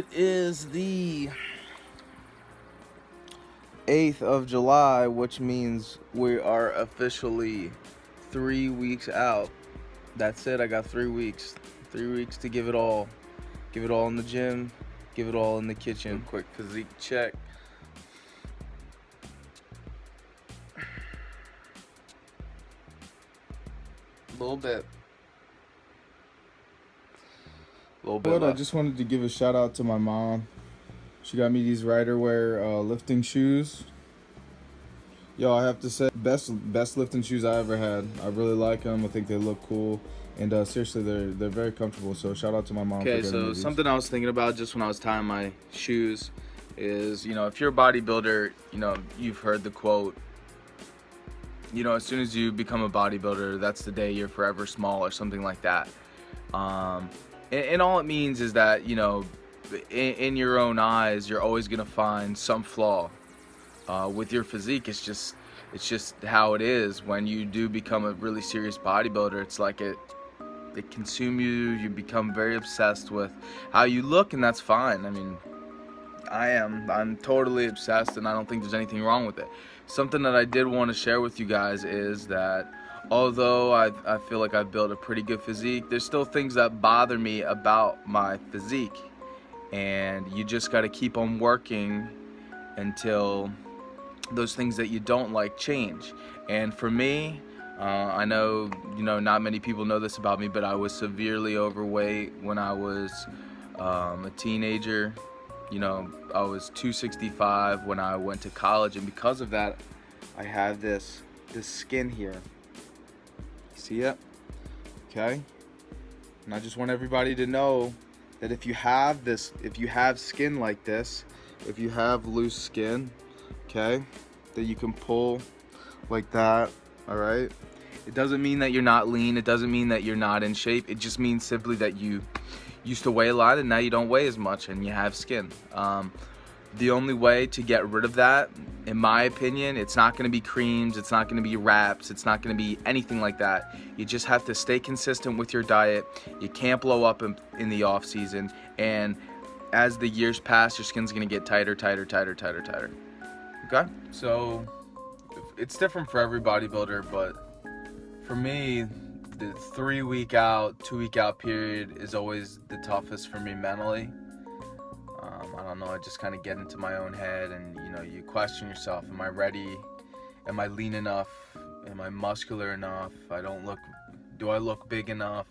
It is the 8th of July, which means we are officially 3 weeks out. That's it. I got 3 weeks. 3 weeks to give it all. Give it all in the gym. Give it all in the kitchen. Quick physique check. A little bit. But I just wanted to give a shout out to my mom. She got me these Rider Wear lifting shoes. Yo, I have to say, best lifting shoes I ever had. I really like them. I think they look cool, and seriously, they're very comfortable. So shout out to my mom. Okay, so something I was thinking about just when I was tying my shoes is, if you're a bodybuilder, you've heard the quote, as soon as you become a bodybuilder, that's the day you're forever small or something like that. And all it means is that, in your own eyes, you're always gonna find some flaw with your physique. It's just how it is. When you do become a really serious bodybuilder, it's like it consumes you. You become very obsessed with how you look, and that's fine. I mean, I'm totally obsessed, and I don't think there's anything wrong with it. Something that I did want to share with you guys is that although I feel like I've built a pretty good physique, there's still things that bother me about my physique, and you just got to keep on working until those things that you don't like change. And for me, I know not many people know this about me, but I was severely overweight when I was a teenager. I was 265 when I went to college, and because of that, I have this skin here. See it? Okay. And I just want everybody to know that if you have skin like this, if you have loose skin, okay, that you can pull like that, all right? It doesn't mean that you're not lean. It doesn't mean that you're not in shape. It just means simply that you used to weigh a lot and now you don't weigh as much and you have skin. The only way to get rid of that, in my opinion, it's not going to be creams, it's not going to be wraps, it's not going to be anything like that. You just have to stay consistent with your diet. You can't blow up in the off season, and as the years pass, your skin's going to get tighter. Okay? So it's different for every bodybuilder, but for me, the 3 week out, 2 week out period is always the toughest for me mentally. I don't know, I just kind of get into my own head, and you question yourself. Am I ready? Am I lean enough? Am I muscular enough? Do I look big enough?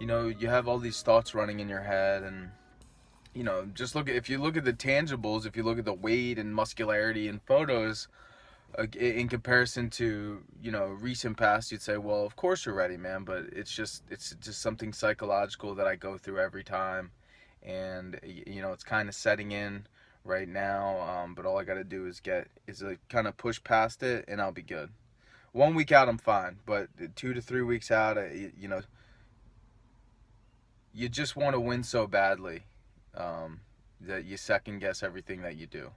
You have all these thoughts running in your head, and if you look at the tangibles, if you look at the weight and muscularity in photos, in comparison to recent past, you'd say, well, of course you're ready, man. But it's just something psychological that I go through every time, and it's kind of setting in right now. But all I got to do is kind of push past it, and I'll be good. 1 week out, I'm fine, but 2 to 3 weeks out, you just want to win so badly that you second guess everything that you do.